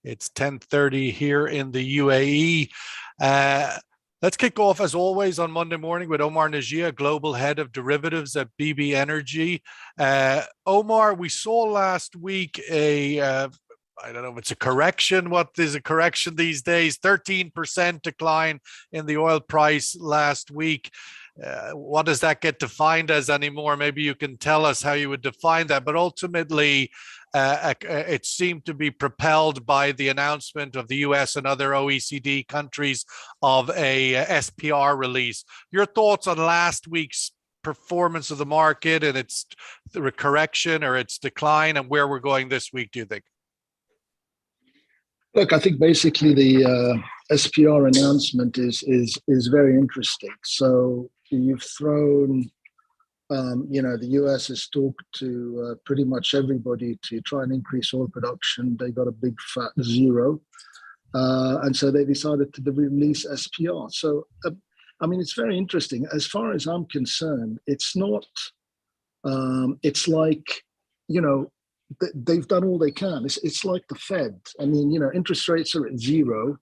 It's 10:30 here in the UAE. Let's kick off, as always, on Monday morning with Omar Najia, Global Head of Derivatives at BB Energy. Omar, we saw last week I don't know if it's a correction. What is a correction these days? 13% decline in the oil price last week. What does that get defined as anymore? Maybe you can tell us how you would define that. But ultimately, it seemed to be propelled by the announcement of the US and other OECD countries of a SPR release. Your thoughts on last week's performance of the market and its correction or its decline, and where we're going this week, do you think? Look, I think basically the SPR announcement is very interesting. So you've thrown, the US has talked to pretty much everybody to try and increase oil production. They got a big fat zero. And so they decided to release SPR. So, it's very interesting. As far as I'm concerned, it's not, it's like, they've done all they can. It's like the Fed. Interest rates are at zero.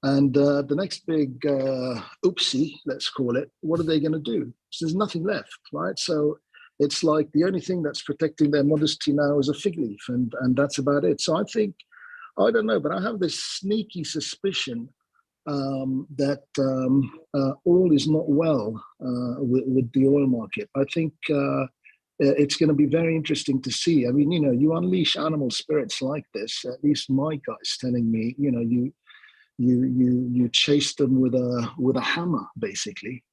And the next big oopsie, let's call it, what are they going to do? So there's nothing left, right? So it's like the only thing that's protecting their modesty now is a fig leaf, and that's about it. So I think, I don't know, but I have this sneaky suspicion that all is not well with the oil market. I think it's going to be very interesting to see. You unleash animal spirits like this. At least my guy's telling me, you chase them with a hammer, basically,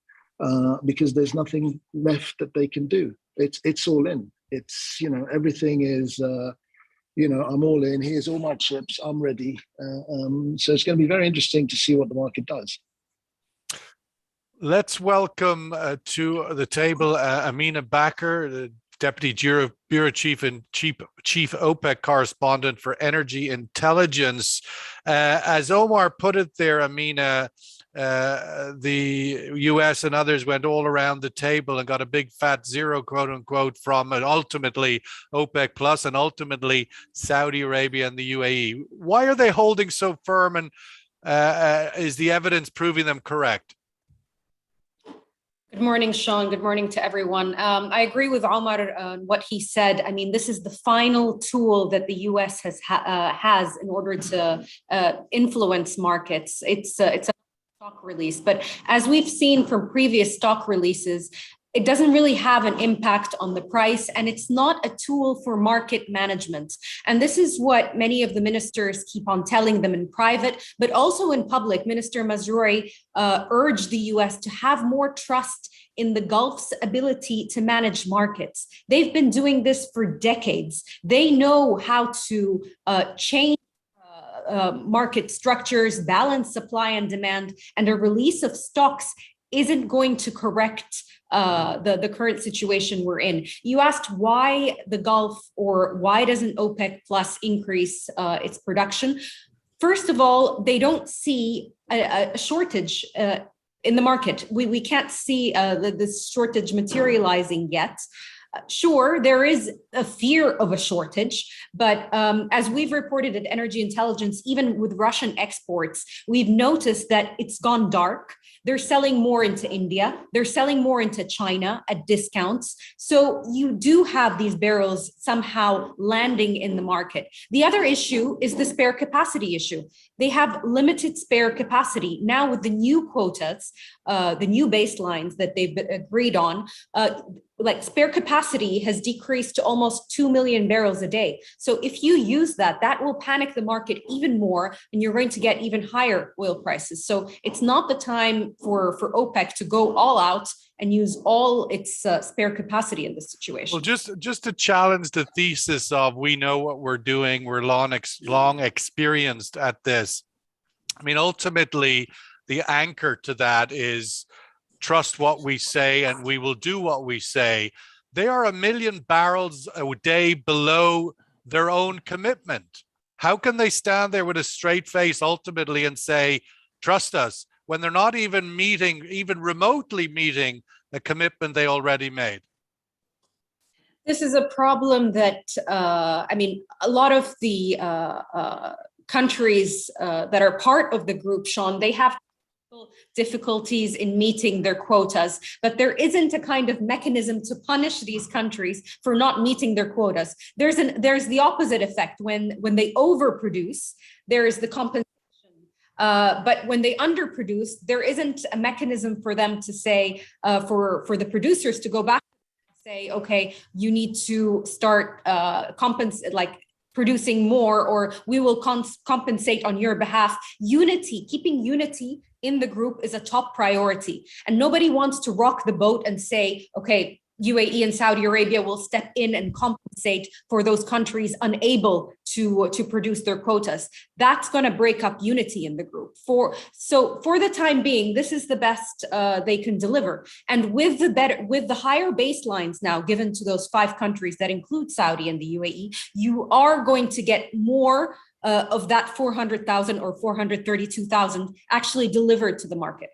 because there's nothing left that they can do. It's all in. It's everything is. I'm all in. Here's all my chips. I'm ready. So it's going to be very interesting to see what the market does. Let's welcome to the table Amina Bakr, the Deputy Bureau Chief and Chief OPEC Correspondent for Energy Intelligence. As Omar put it there, Amina, the US and others went all around the table and got a big fat zero, quote unquote, from ultimately OPEC Plus and ultimately Saudi Arabia and the UAE. Why are they holding so firm, and is the evidence proving them correct? Good morning, Sean. Good morning to everyone. I agree with Omar on what he said. This is the final tool that the U.S. has in order to influence markets. It's a stock release, but as we've seen from previous stock releases, it doesn't really have an impact on the price, and it's not a tool for market management. And this is what many of the ministers keep on telling them in private, but also in public. Minister Mazroui urged the US to have more trust in the Gulf's ability to manage markets. They've been doing this for decades. They know how to change market structures, balance supply and demand, and a release of stocks isn't going to correct the current situation we're in. You asked why the Gulf, or why doesn't OPEC Plus increase its production? First of all, they don't see a shortage in the market. We can't see this shortage materializing yet. Sure, there is a fear of a shortage, but as we've reported at Energy Intelligence, even with Russian exports, we've noticed that it's gone dark. They're selling more into India. They're selling more into China at discounts. So you do have these barrels somehow landing in the market. The other issue is the spare capacity issue. They have limited spare capacity. Now with the new quotas, the new baselines that they've agreed on, like spare capacity has decreased to almost 2 million barrels a day. So if you use that, that will panic the market even more, and you're going to get even higher oil prices. So it's not the time for OPEC to go all out and use all its spare capacity in this situation. Well, just to challenge the thesis of we know what we're doing, we're long experienced at this. Ultimately, the anchor to that is trust what we say and we will do what we say. They are 1 million barrels a day below their own commitment. How can they stand there with a straight face ultimately and say, trust us, when they're not even meeting, even remotely meeting the commitment they already made? This is a problem that, I mean, a lot of the countries that are part of the group, Sean, they have difficulties in meeting their quotas, but there isn't a kind of mechanism to punish these countries for not meeting their quotas. There's the opposite effect. When they overproduce, there is the compensation. But when they underproduce, there isn't a mechanism for them to say, for the producers to go back and say, okay, you need to start producing more, or we will compensate on your behalf. Unity, keeping unity in the group is a top priority. And nobody wants to rock the boat and say, okay, UAE and Saudi Arabia will step in and compensate for those countries unable to produce their quotas. That's going to break up unity in the group. For the time being, this is the best they can deliver. And with the higher baselines now given to those 5 countries that include Saudi and the UAE, you are going to get more of that 400,000 or 432,000 actually delivered to the market.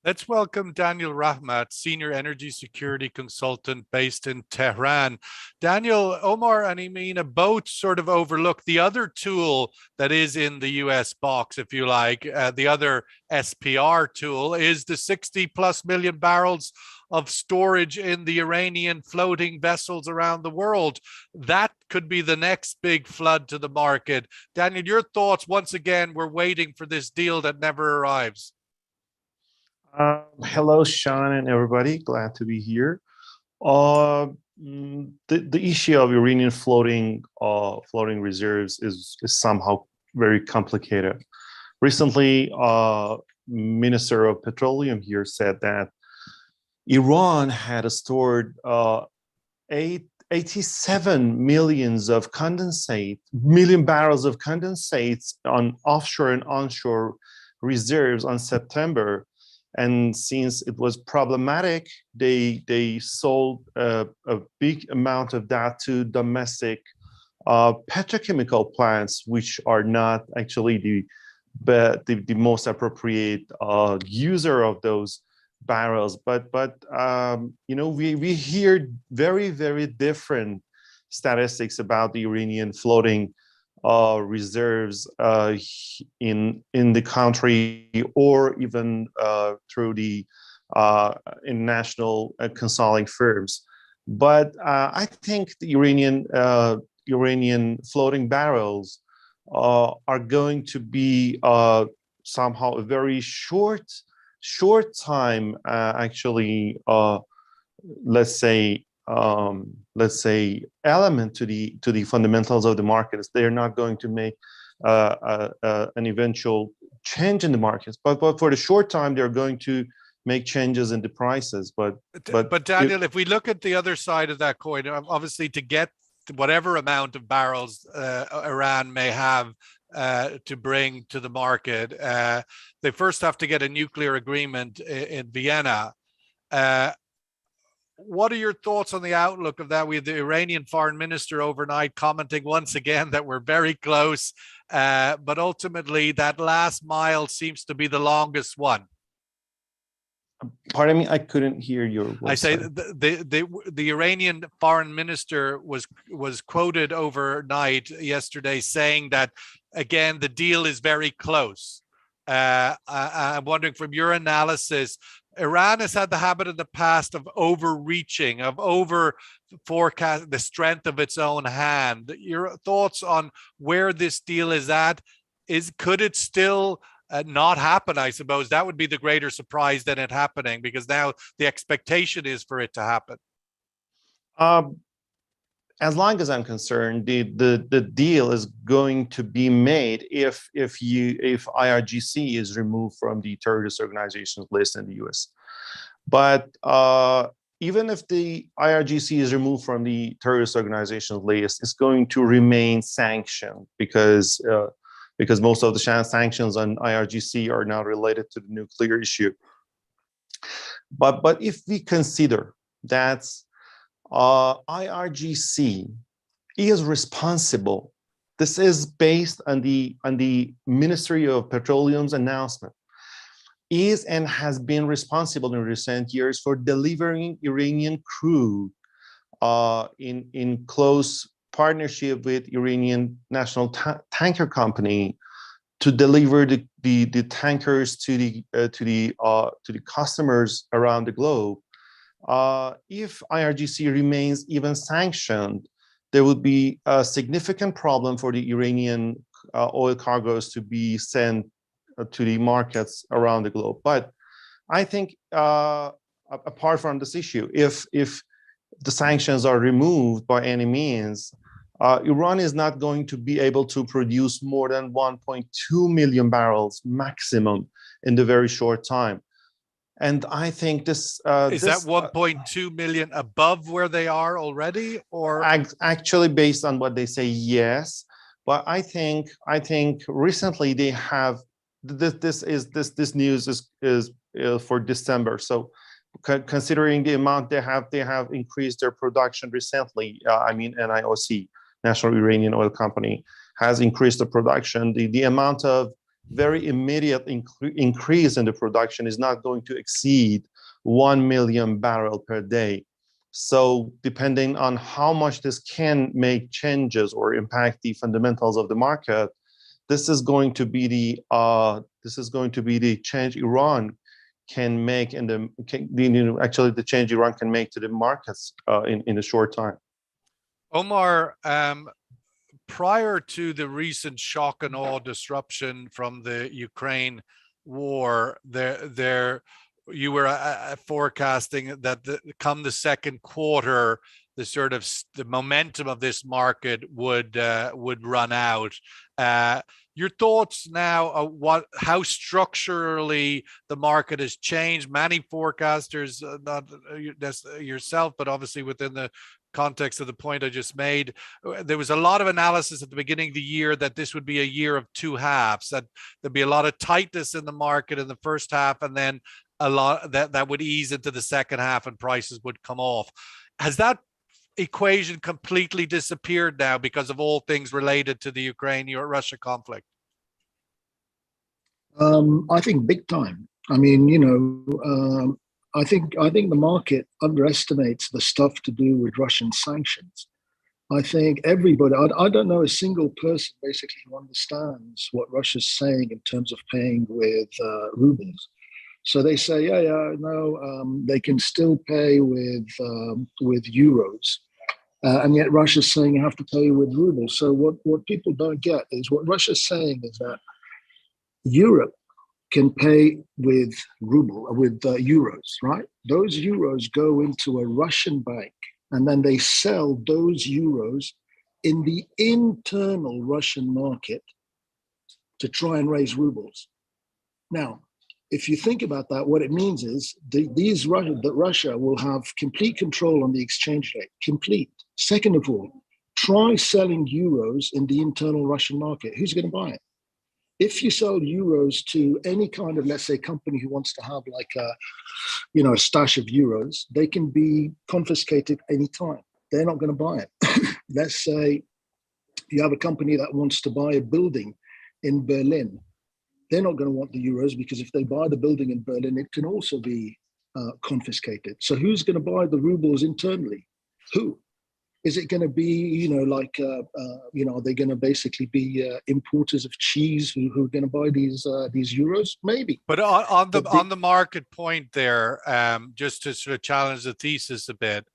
Let's welcome Daniel Rahmat, Senior Energy Security Consultant based in Tehran. Daniel, Omar and Emina both sort of overlook the other tool that is in the US box, if you like. The other SPR tool is the 60 plus million barrels of storage in the Iranian floating vessels around the world. That could be the next big flood to the market. Daniel, your thoughts? Once again, we're waiting for this deal that never arrives. Hello, Sean and everybody. Glad to be here. The issue of Iranian floating reserves is somehow very complicated. Recently, Minister of Petroleum here said that Iran had stored 87 million barrels of condensates on offshore and onshore reserves on September. And since it was problematic, they sold a big amount of that to domestic petrochemical plants, which are not actually the most appropriate user of those barrels. But we hear very different statistics about the Iranian floating reserves in the country, or even through the international consulting firms. But I think the Iranian floating barrels are going to be somehow a very short time, actually, let's say element to the fundamentals of the markets. They're not going to make an eventual change in the markets, but for the short time, they're going to make changes in the prices. But Daniel, if we look at the other side of that coin, obviously to get whatever amount of barrels Iran may have to bring to the market, they first have to get a nuclear agreement in Vienna. What are your thoughts on the outlook of that? We had the Iranian foreign minister overnight commenting once again that we're very close, but ultimately that last mile seems to be the longest one. Pardon me, I couldn't hear your words. I say the Iranian foreign minister was quoted overnight yesterday saying that, again, the deal is very close. I'm wondering, from your analysis, Iran has had the habit in the past of overreaching, of over forecast the strength of its own hand. Your thoughts on where this deal is at? Could it still not happen? I suppose that would be the greater surprise than it happening, because now the expectation is for it to happen. As long as I'm concerned, the deal is going to be made if IRGC is removed from the terrorist organizations list in the US. But even if the IRGC is removed from the terrorist organizations list, it's going to remain sanctioned because most of the sanctions on IRGC are now related to the nuclear issue. But if we consider that IRGC is responsible, this is based on the Ministry of Petroleum's announcement, is and has been responsible in recent years for delivering Iranian crude in close partnership with Iranian National Tanker Company to deliver the tankers to the customers around the globe. If IRGC remains even sanctioned, there would be a significant problem for the Iranian oil cargoes to be sent to the markets around the globe. But I think apart from this issue, if the sanctions are removed by any means, Iran is not going to be able to produce more than 1.2 million barrels maximum in the very short time. And I think this is that 1.2 million above where they are already, or actually based on what they say, yes. But I think recently they have this news is for December. So considering the amount they have increased their production recently. I mean, NIOC, National Iranian Oil Company, has increased the production. The amount of very immediate increase in the production is not going to exceed 1 million barrel per day. So depending on how much this can make changes or impact the fundamentals of the market, this is going to be the change Iran can make in the change Iran can make to the markets in a short time. Omar, prior to the recent shock and awe disruption from the Ukraine war, you were forecasting that come the second quarter, the momentum of this market would run out. Your thoughts now, how structurally the market has changed? Many forecasters, not yourself, but obviously within the context of the point I just made, there was a lot of analysis at the beginning of the year that this would be a year of two halves, that there'd be a lot of tightness in the market in the first half, and then a lot that would ease into the second half and prices would come off. Has that equation completely disappeared now because of all things related to the Ukraine-Russia conflict? I think big time. I mean, I think the market underestimates the stuff to do with Russian sanctions. I think everybody, I don't know a single person basically who understands what Russia's saying in terms of paying with rubles. So they say, they can still pay with euros. And yet Russia's saying you have to pay with rubles. So what people don't get is what Russia's saying is that Europe can pay with euros, right? Those euros go into a Russian bank, and then they sell those euros in the internal Russian market to try and raise rubles. Now, if you think about that, what it means is that Russia will have complete control on the exchange rate, complete. Second of all, try selling euros in the internal Russian market. Who's going to buy it? If you sell euros to any kind of, let's say, company who wants to have like a stash of euros, they can be confiscated anytime. They're not going to buy it. Let's say you have a company that wants to buy a building in Berlin. They're not going to want the euros because if they buy the building in Berlin, it can also be confiscated. So who's going to buy the rubles internally? Who? Is it going to be, are they going to basically be importers of cheese who are going to buy these euros? Maybe. But on the market point there, just to sort of challenge the thesis a bit,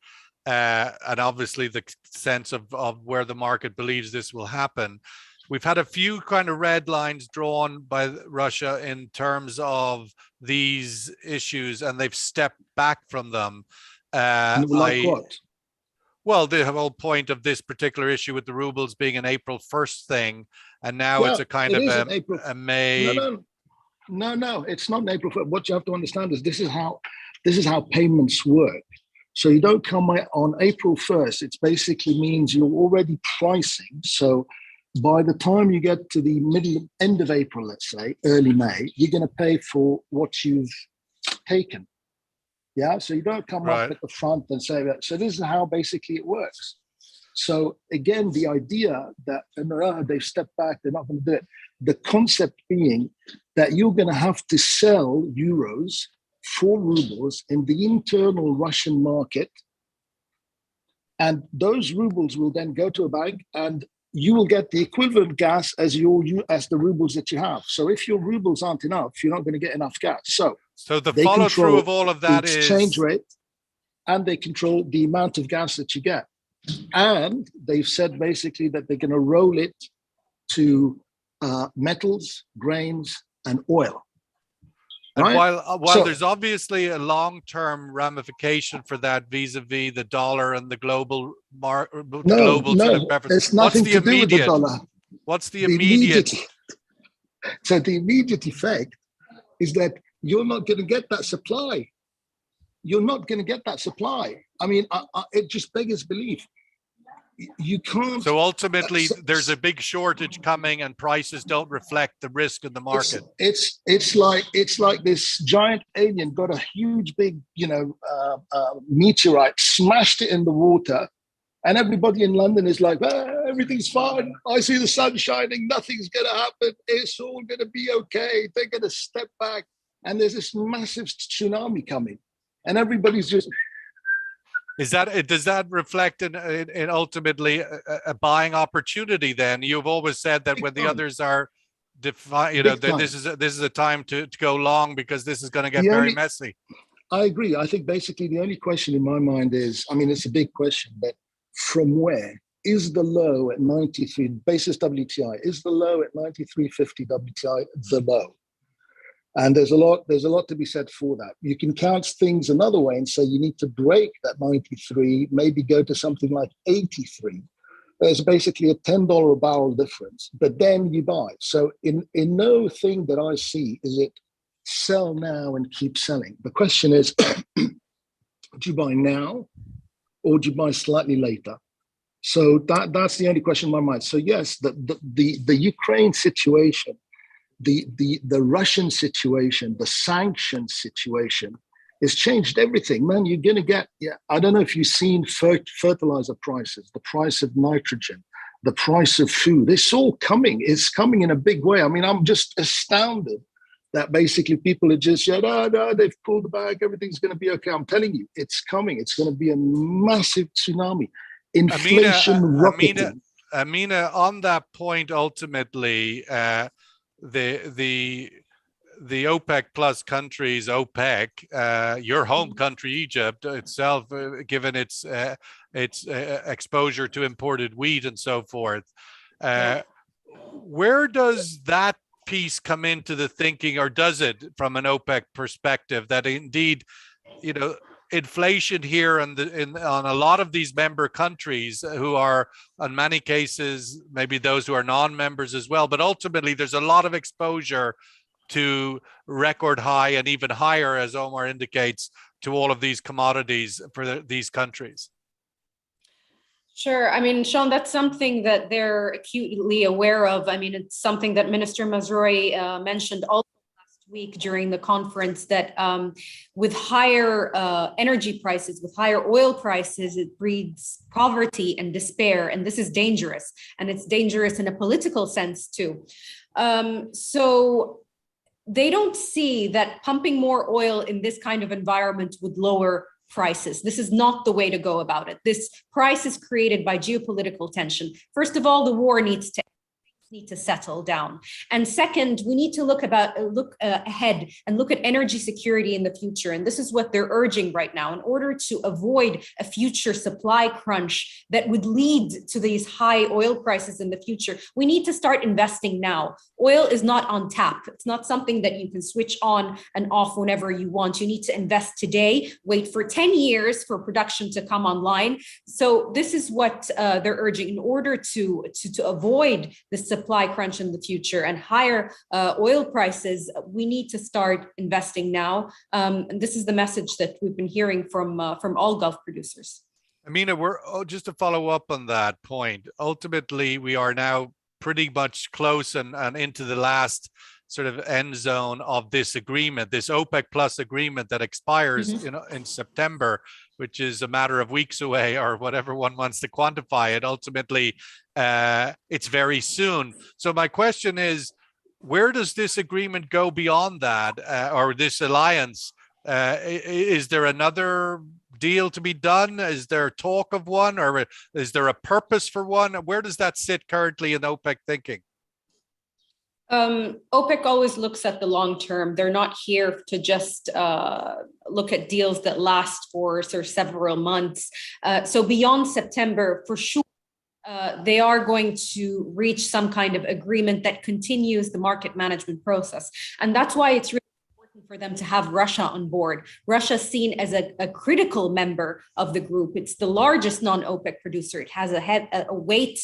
and obviously the sense of where the market believes this will happen. We've had a few kind of red lines drawn by Russia in terms of these issues, and they've stepped back from them. Like what? Well, the whole point of this particular issue with the rubles being an April 1st thing, and now it's a kind of a May. No, it's not an April 1st. What you have to understand is this is how payments work. So you don't come on April 1st. It basically means you're already pricing. So by the time you get to the end of April, let's say, early May, you're going to pay for what you've taken. Yeah, so you don't come up at the front and say that. So this is how basically it works. So again, the idea that they've stepped back, they're not going to do it. The concept being that you're going to have to sell euros for rubles in the internal Russian market And those rubles will then go to a bank, and you will get the equivalent gas as the rubles that you have. So if your rubles aren't enough, you're not going to get enough gas. So the they follow through control of all of the that exchange is rate, and they control the amount of gas that you get. And they've said basically that they're going to roll it to metals, grains, and oil. and Right? while So- there's obviously a long-term ramification for that vis-a-vis the dollar and the global global sort of preference. it's nothing What's the to do with the immediate? dollar. What's the immediate? So the immediate effect is that you're not going to get that supply. You're not going to get that supply. I mean, it just beggars belief. You can't. So ultimately, there's a big shortage coming, and prices don't reflect the risk in the market. It's like this giant alien got a huge big meteorite, smashed it in the water, and everybody in London is like, everything's fine. I see the sun shining. Nothing's going to happen. It's all going to be okay. They're going to step back, and there's this massive tsunami coming, and everybody's just. Does that reflect in ultimately a buying opportunity? Then you've always said that when the others are defined, this is a time to go long, because this is going to get very messy. I agree. I think basically the only question in my mind is, I mean, it's a big question, but from where is the low at 93 basis WTI? Is the low at 93.50 WTI the low? And there's a lot to be said for that. You can count things another way and say you need to break that 93, maybe go to something like 83. There's basically a $10 a barrel difference, but then you buy. So in no thing that I see is it sell now and keep selling. The question is, do you buy now or do you buy slightly later? So that's the only question in my mind. So yes, the Ukraine situation, the Russian situation, the sanctions situation has changed everything, man. You're going to get, I don't know if you've seen fertilizer prices, the price of nitrogen, the price of food. It's all coming. It's coming in a big way. I mean, I'm just astounded that basically people are just, no, they've pulled the bag. Everything's going to be okay. I'm telling you, it's coming. It's going to be a massive tsunami. Inflation rocketing. Amina, on that point, ultimately, the OPEC plus countries, OPEC, your home country, Egypt itself, given its exposure to imported wheat and so forth, where does that piece come into the thinking, or does it, from an OPEC perspective, that indeed, inflation here on a lot of these member countries, who are in many cases maybe those who are non-members as well, but ultimately there's a lot of exposure to record high and even higher, as Omar indicates, to all of these commodities for these countries? Sure. I mean, Sean, that's something that they're acutely aware of. I mean, it's something that Minister Mazroui mentioned also last week during the conference, that with higher energy prices, with higher oil prices, it breeds poverty and despair. And this is dangerous. And it's dangerous in a political sense, too. So they don't see that pumping more oil in this kind of environment would lower prices. This is not the way to go about it. This price is created by geopolitical tension. First of all, the war needs to settle down. And second, we need to look ahead and look at energy security in the future. And this is what they're urging right now, in order to avoid a future supply crunch that would lead to these high oil prices in the future. We need to start investing now. Oil is not on tap. It's not something that you can switch on and off whenever you want. You need to invest today, wait for 10 years for production to come online. So this is what they're urging, in order to avoid the supply crunch in the future and higher oil prices. We need to start investing now. And this is the message that we've been hearing from all Gulf producers. Amina, just to follow up on that point, ultimately, we are now pretty much close and into the last sort of end zone of this agreement, this OPEC plus agreement that expires in September, which is a matter of weeks away, or whatever one wants to quantify it. Ultimately, it's very soon. So my question is, where does this agreement go beyond that, or this alliance? Is there another deal to be done? Is there talk of one, or is there a purpose for one? Where does that sit currently in OPEC thinking? OPEC always looks at the long term. They're not here to just look at deals that last for several months. So beyond September, for sure, they are going to reach some kind of agreement that continues the market management process. And that's why it's really important for them to have Russia on board. Russia is seen as a critical member of the group. It's the largest non-OPEC producer. It has a weight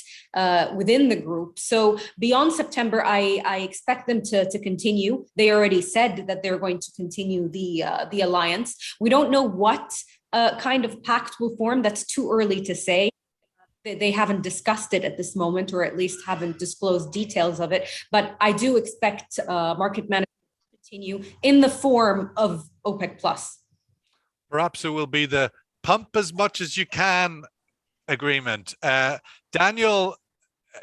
within the group. So beyond September, I expect them to continue. They already said that they're going to continue the alliance. We don't know what kind of pact will form. That's too early to say. They haven't discussed it at this moment, or at least haven't disclosed details of it. But I do expect market management to continue in the form of OPEC plus. Perhaps it will be the pump as much as you can agreement. Daniel,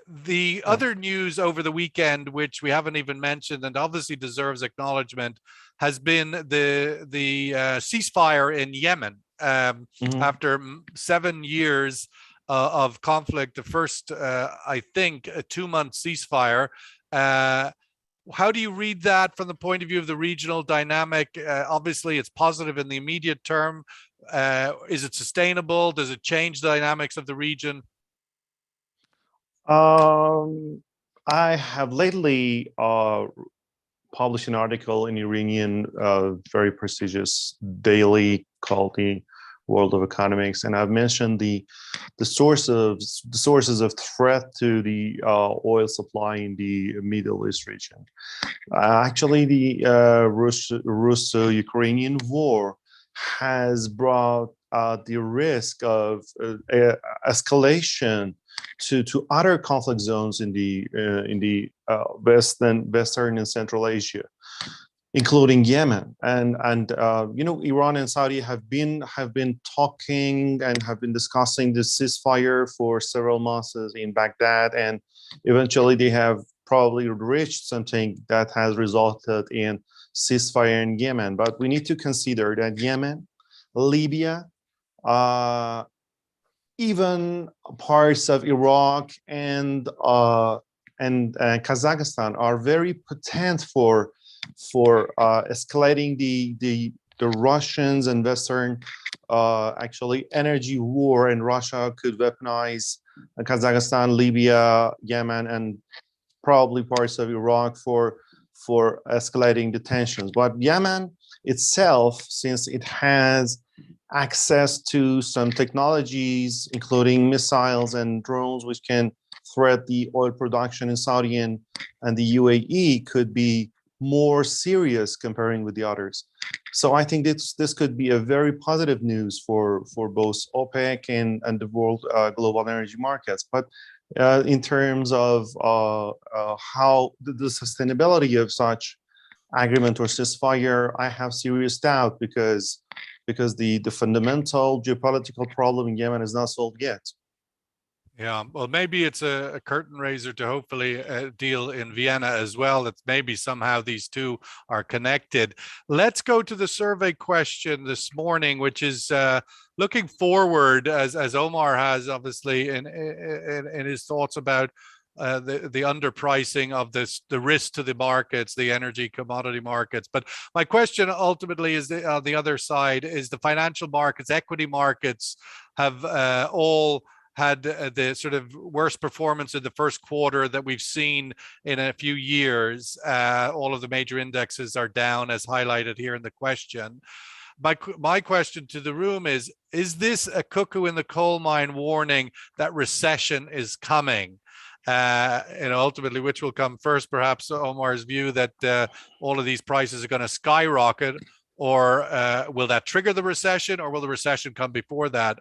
the other news over the weekend, which we haven't even mentioned and obviously deserves acknowledgement, has been the ceasefire in Yemen. After 7 years of conflict, the first, I think, a 2-month ceasefire. How do you read that from the point of view of the regional dynamic? Obviously, it's positive in the immediate term. Is it sustainable? Does it change the dynamics of the region? I have lately published an article in Iranian, very prestigious daily called the World of Economics, and I've mentioned the sources of threat to the oil supply in the Middle East region. Actually, the Russo-Ukrainian war has brought the risk of escalation to other conflict zones in the Western and Central Asia, including Yemen, and Iran and Saudi have been talking and have been discussing the ceasefire for several months in Baghdad, and eventually they have probably reached something that has resulted in ceasefire in Yemen. But we need to consider that Yemen, Libya, even parts of Iraq and Kazakhstan are very potent for escalating the Russians and Western actually energy war, and Russia could weaponize Kazakhstan, Libya, Yemen, and probably parts of Iraq for escalating the tensions. But Yemen itself, since it has access to some technologies, including missiles and drones, which can threat the oil production in Saudi and the UAE, could be more serious comparing with the others. So I think this could be a very positive news for both OPEC and the world global energy markets. But in terms of how the sustainability of such agreement or ceasefire, I have serious doubt because the fundamental geopolitical problem in Yemen is not solved yet. Yeah, well, maybe it's a curtain raiser to hopefully a deal in Vienna as well. That maybe somehow these two are connected. Let's go to the survey question this morning, which is looking forward, as Omar has obviously in his thoughts about the underpricing of the risk to the markets, the energy commodity markets. But my question ultimately is on the other side is the financial markets, equity markets have all had the sort of worst performance in the first quarter that we've seen in a few years. All of the major indexes are down, as highlighted here in the question. My question to the room is this a cuckoo in the coal mine warning that recession is coming? Ultimately, which will come first? Perhaps Omar's view that all of these prices are going to skyrocket, or will that trigger the recession, or will the recession come before that,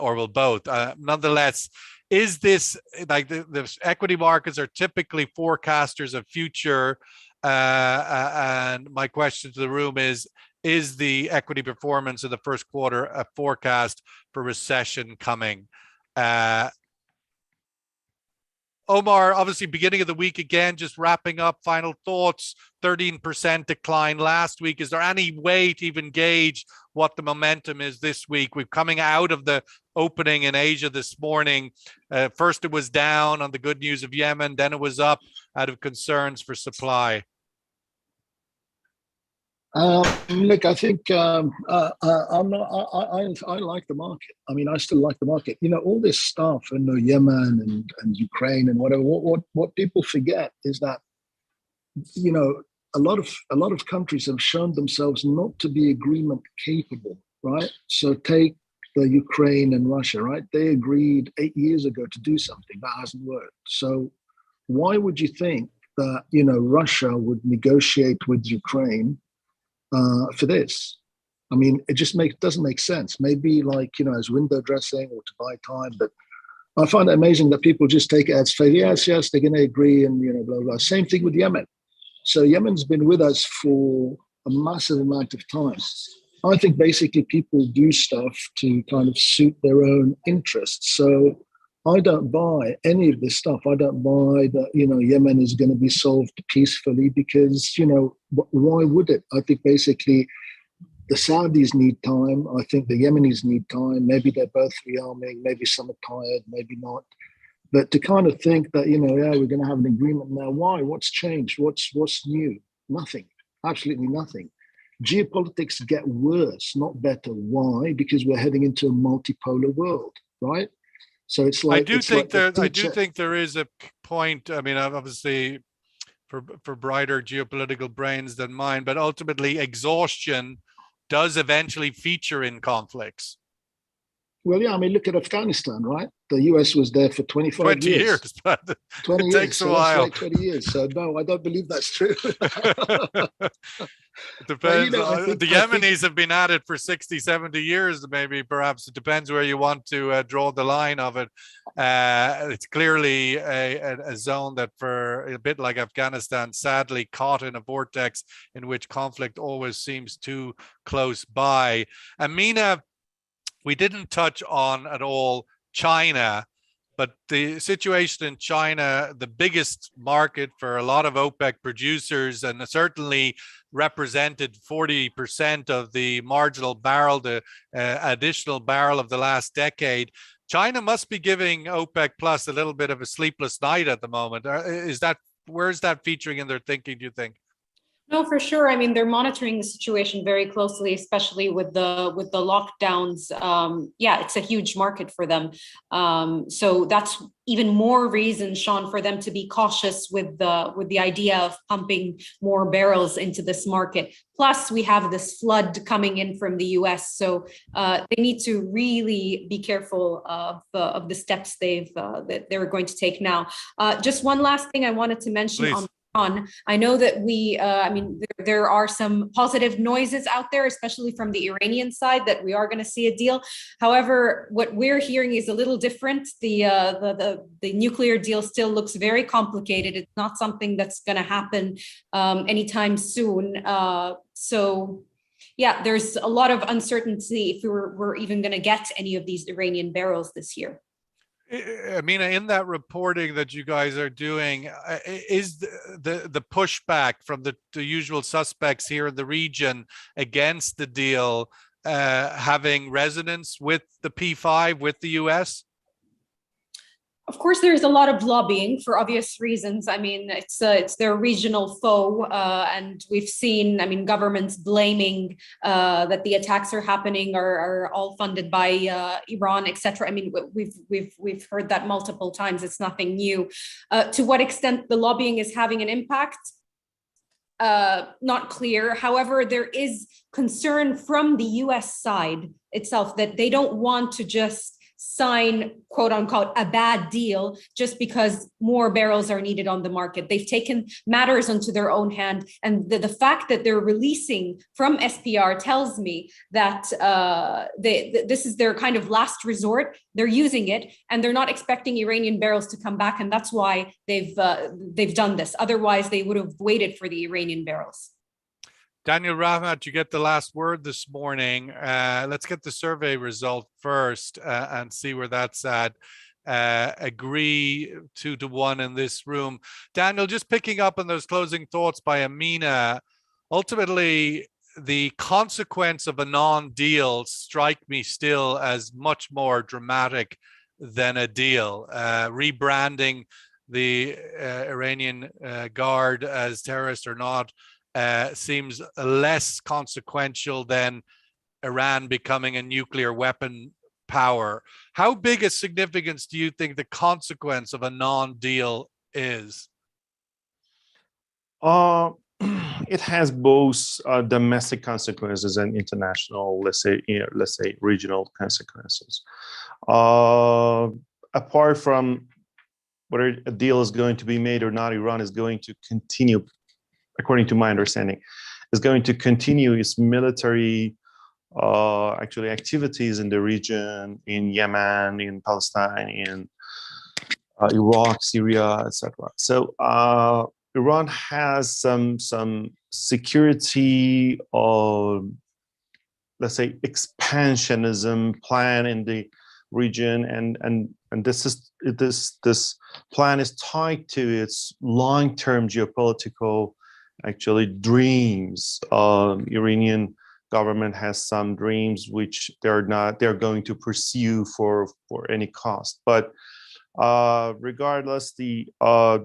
or will both? Nonetheless, is this like the equity markets are typically forecasters of future? And my question to the room is the equity performance of the first quarter a forecast for recession coming? Omar, obviously beginning of the week again, just wrapping up, final thoughts, 13% decline last week. Is there any way to even gauge what the momentum is this week? We're coming out of the opening in Asia this morning. First it was down on the good news of Yemen, then it was up out of concerns for supply. Look, I think I'm not. I like the market. I mean, I still like the market. You know, all this stuff in Yemen and Ukraine and whatever. What people forget is that, you know, a lot of countries have shown themselves not to be agreement capable, right? So take the Ukraine and Russia, right? They agreed 8 years ago to do something that hasn't worked. So why would you think that, you know, Russia would negotiate with Ukraine for this? I mean, it just doesn't make sense. Maybe, like, you know, as window dressing or to buy time, but I find it amazing that people just take it as faith. Yes, they're going to agree, and, you know, blah blah. Same thing with Yemen. So Yemen's been with us for a massive amount of time. I think basically people do stuff to kind of suit their own interests. So I don't buy any of this stuff. I don't buy that, you know, Yemen is going to be solved peacefully, because, you know, why would it? I think basically the Saudis need time. I think the Yemenis need time. Maybe they're both rearming. Maybe some are tired, maybe not. But to kind of think that, you know, yeah, we're going to have an agreement now. Why? What's changed? What's new? Nothing. Absolutely nothing. Geopolitics get worse, not better. Why? Because we're heading into a multipolar world, right? So it's like, I do think there is a point. I mean, obviously, for brighter geopolitical brains than mine, but ultimately, exhaustion does eventually feature in conflicts. Well, yeah, I mean, look at Afghanistan, right? The US was there for 25 20 years. But 20 it years. takes a So while. that's like 20 years. So no, I don't believe that's true. It depends. Well, you know, The Yemenis have been at it for 60, 70 years, maybe, perhaps. It depends where you want to draw the line of it. It's clearly a zone that, for a bit like Afghanistan, sadly caught in a vortex in which conflict always seems too close by. Amina, we didn't touch on at all China, but the situation in China, the biggest market for a lot of OPEC producers, and certainly represented 40% of the marginal barrel, the additional barrel of the last decade. China must be giving OPEC Plus a little bit of a sleepless night at the moment. Where's that featuring in their thinking, do you think? No, for sure. I mean, they're monitoring the situation very closely, especially with the lockdowns. Yeah, it's a huge market for them. So that's even more reason, Sean, for them to be cautious with the idea of pumping more barrels into this market. Plus, we have this flood coming in from the US, so they need to really be careful of the steps that they're going to take now. Just one last thing I wanted to mention. Please. I know that there are some positive noises out there, especially from the Iranian side, that we are going to see a deal. However, what we're hearing is a little different. The nuclear deal still looks very complicated. It's not something that's going to happen anytime soon. So yeah, there's a lot of uncertainty if we're even going to get any of these Iranian barrels this year. I mean, in that reporting that you guys are doing, is the pushback from the usual suspects here in the region against the deal having resonance with the P5, with the US? Of course, there's a lot of lobbying for obvious reasons. I mean, it's their regional foe, and we've seen, I mean, governments blaming that the attacks are happening are all funded by Iran, etc. I mean, we've heard that multiple times. It's nothing new. To what extent the lobbying is having an impact, not clear. However, there is concern from the US side itself that they don't want to just sign, quote unquote, a bad deal just because more barrels are needed on the market. They've taken matters into their own hand. And the fact that they're releasing from SPR tells me that this is their kind of last resort. They're using it, and they're not expecting Iranian barrels to come back. And that's why they've done this. Otherwise, they would have waited for the Iranian barrels. Daniel Rahmat, you get the last word this morning. Let's get the survey result first and see where that's at. agree 2-1 in this room. Daniel, just picking up on those closing thoughts by Amina, ultimately, the consequence of a non-deal strike me still as much more dramatic than a deal. Rebranding the Iranian Guard as terrorist or not seems less consequential than Iran becoming a nuclear weapon power. How big a significance do you think the consequence of a non-deal is? It has both domestic consequences and international, let's say regional consequences. Apart from whether a deal is going to be made or not, Iran is going to continue, according to my understanding, is going to continue its military actually activities in the region, in Yemen, in Palestine, in Iraq, Syria, etc. So Iran has some security or, let's say, expansionism plan in the region, and this plan is tied to its long-term geopolitical actually dreams. Iranian government has some dreams which they're going to pursue for any cost, but regardless the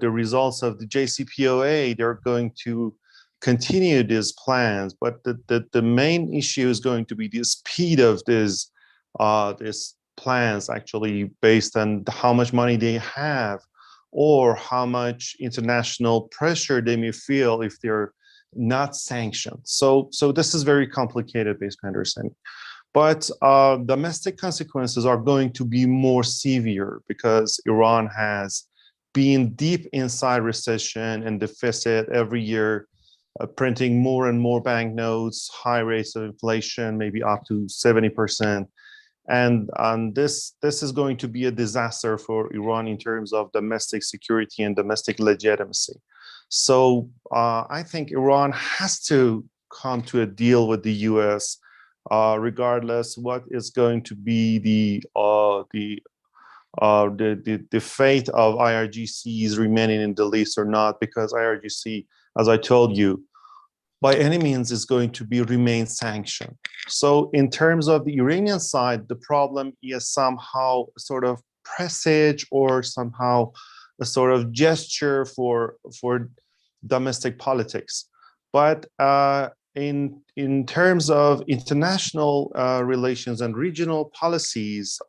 results of the JCPOA, they're going to continue these plans. But the main issue is going to be the speed of these plans, actually based on how much money they have or how much international pressure they may feel if they're not sanctioned. So this is very complicated based on my understanding. But domestic consequences are going to be more severe because Iran has been deep inside recession and deficit every year, printing more and more banknotes, high rates of inflation, maybe up to 70%. And this is going to be a disaster for Iran in terms of domestic security and domestic legitimacy. So I think Iran has to come to a deal with the U.S. Regardless what is going to be the fate of IRGCs remaining in the list or not, because IRGC, as I told you, by any means is going to remain sanctioned. So in terms of the Iranian side, the problem is somehow a sort of presage or somehow a sort of gesture for domestic politics. But in terms of international relations and regional policies,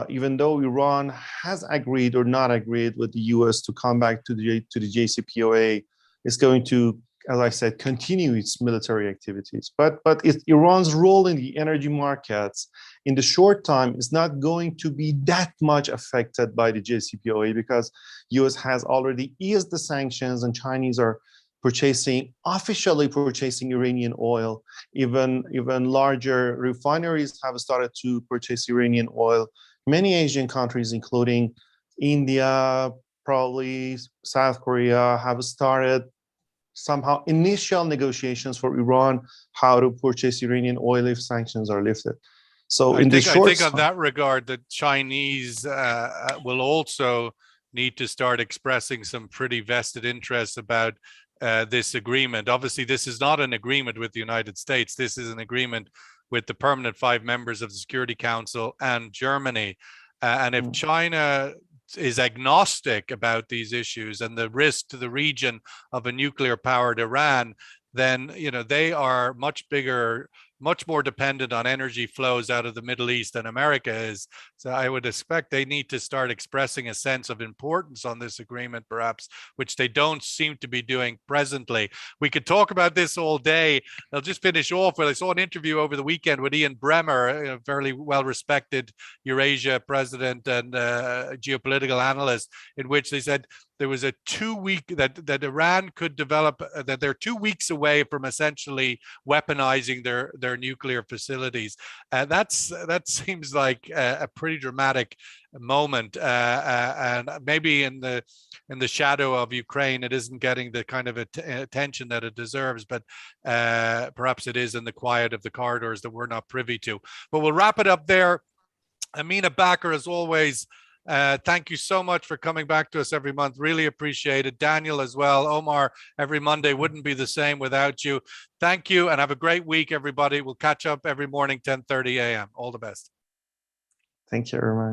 even though Iran has agreed or not agreed with the U.S. to come back to the JCPOA, it's going to, as I said, continue its military activities. But Iran's role in the energy markets in the short time is not going to be that much affected by the JCPOA because U.S. has already eased the sanctions and Chinese are officially purchasing Iranian oil. Even larger refineries have started to purchase Iranian oil. Many Asian countries, including India, probably South Korea, have started somehow initial negotiations for Iran how to purchase Iranian oil if sanctions are lifted. So I think on that regard, the Chinese will also need to start expressing some pretty vested interests about this agreement. Obviously, this is not an agreement with the United States. This is an agreement with the permanent 5 members of the Security Council and Germany. And if China is agnostic about these issues and the risk to the region of a nuclear-powered Iran, then they are much more dependent on energy flows out of the Middle East than America is. So I would expect they need to start expressing a sense of importance on this agreement, perhaps, which they don't seem to be doing presently. We could talk about this all day. I'll just finish off with, I saw an interview over the weekend with Ian Bremmer, a fairly well-respected Eurasia president and geopolitical analyst, in which they said there was a 2-week that Iran could develop, that they're 2 weeks away from essentially weaponizing their nuclear facilities. That seems like a pretty dramatic moment, and maybe in the shadow of Ukraine, it isn't getting the kind of attention that it deserves, but perhaps it is in the quiet of the corridors that we're not privy to. But we'll wrap it up there. Amina Bakker, as always, thank you so much for coming back to us every month. Really appreciate it. Daniel as well. Omar, every Monday wouldn't be the same without you. Thank you and have a great week, everybody. We'll catch up every morning, 10:30 a.m. All the best. Thank you very much.